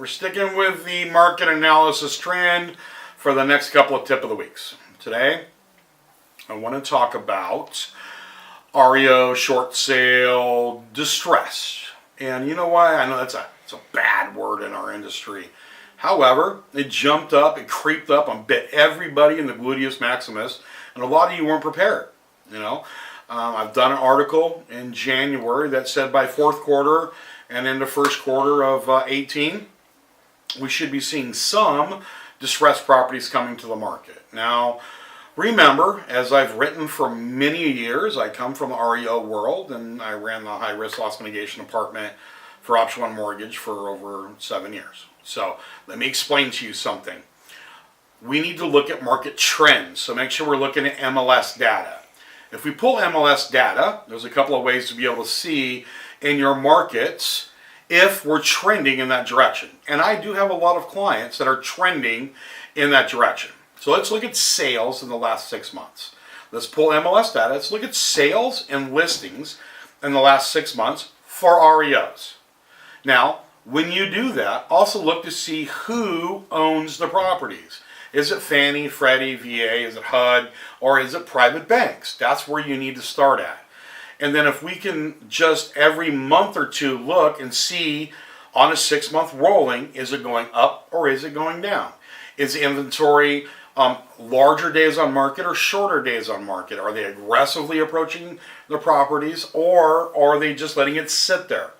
We're sticking with the market analysis trend for the next couple of tip of the weeks. Today, I want to talk about REO, short sale, distress. And you know why? I know it's a bad word in our industry. However, it jumped up, it creeped up and bit everybody in the gluteus maximus, and a lot of you weren't prepared. I've done an article in January that said by fourth quarter and in the first quarter of 18, we should be seeing some distressed properties coming to the market. Now, remember, as I've written for many years, I come from the REO world, and I ran the high-risk loss mitigation department for Option 1 Mortgage for over 7 years. So let me explain to you something. We need to look at market trends, so make sure we're looking at MLS data. If we pull MLS data, there's a couple of ways to be able to see in your markets if we're trending in that direction. And I do have a lot of clients that are trending in that direction. So let's look at sales in the last 6 months. Let's pull MLS data. Let's look at sales and listings in the last 6 months for REOs. Now, when you do that, also look to see who owns the properties. Is it Fannie, Freddie, VA, is it HUD, or is it private banks? That's where you need to start at. And then if we can just every month or two look and see on a 6-month rolling, is it going up or is it going down? Is the inventory larger days on market or shorter days on market? Are they aggressively approaching the properties, or are they just letting it sit there?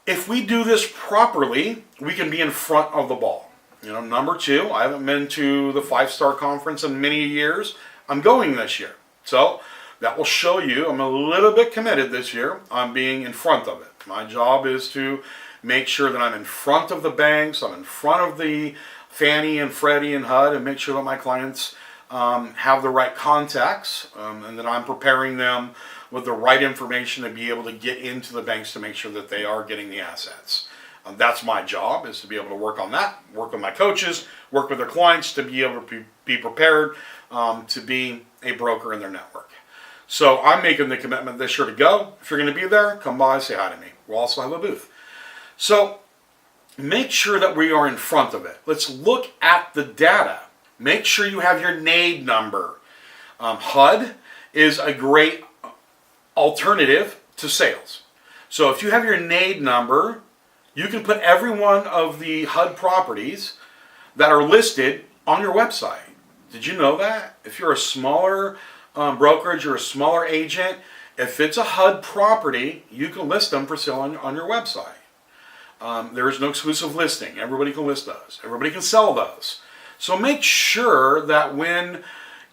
If we do this properly, we can be in front of the ball. Number two, I haven't been to the 5-star conference in many years. I'm going this year. So that will show you I'm a little bit committed this year on being in front of it. My job is to make sure that I'm in front of the banks, I'm in front of the Fannie and Freddie and HUD, and make sure that my clients have the right contacts and that I'm preparing them with the right information to be able to get into the banks to make sure that they are getting the assets. That's my job, is to be able to work on that, work with my coaches, work with their clients to be able to be prepared to be a broker in their network. So I'm making the commitment this year to go. If you're going to be there, come by, say hi to me. We'll also have a booth. So make sure that we are in front of it. Let's look at the data. Make sure you have your NAID number. HUD is a great alternative to sales. So if you have your NAID number, you can put every one of the HUD properties that are listed on your website. Did you know that? If you're a smaller brokerage or a smaller agent, if it's a HUD property, you can list them for sale on your website. There is no exclusive listing. Everybody can list those. Everybody can sell those. So make sure that when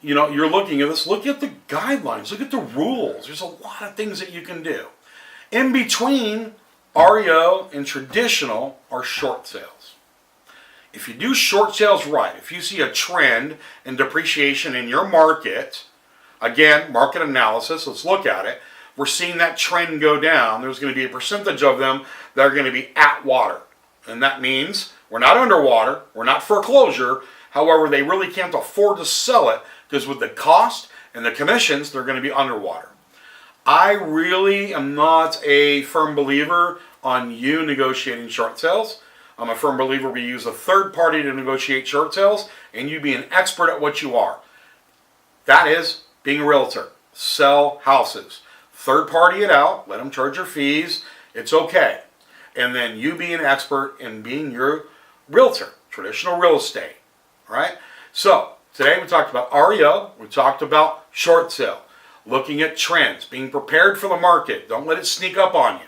you're looking at this, look at the guidelines, look at the rules. There's a lot of things that you can do. In between REO and traditional are short sales. If you do short sales right, if you see a trend in depreciation in your market, again, market analysis, let's look at it. We're seeing that trend go down. There's going to be a percentage of them that are going to be at water. And that means we're not underwater, we're not foreclosure. However, they really can't afford to sell it because with the cost and the commissions, they're going to be underwater. I really am not a firm believer on you negotiating short sales. I'm a firm believer we use a third party to negotiate short sales and you be an expert at what you are. That is being a realtor. Sell houses. Third party it out. Let them charge your fees. It's okay. And then you be an expert in being your realtor. Traditional real estate. All right? So today we talked about REO. We talked about short sale. Looking at trends. Being prepared for the market. Don't let it sneak up on you.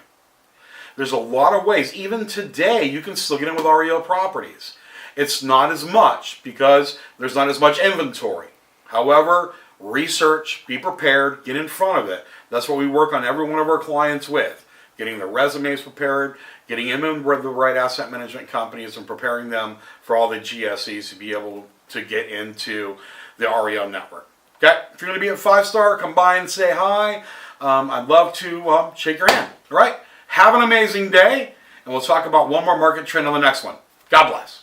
There's a lot of ways. Even today, you can still get in with REO properties. It's not as much because there's not as much inventory. However, research, be prepared, get in front of it. That's what we work on every one of our clients with. Getting their resumes prepared, getting them in with the right asset management companies and preparing them for all the GSEs to be able to get into the REO network. Okay, if you're going to be at 5-star, come by and say hi. I'd love to shake your hand. All right, have an amazing day, and we'll talk about one more market trend on the next one. God bless.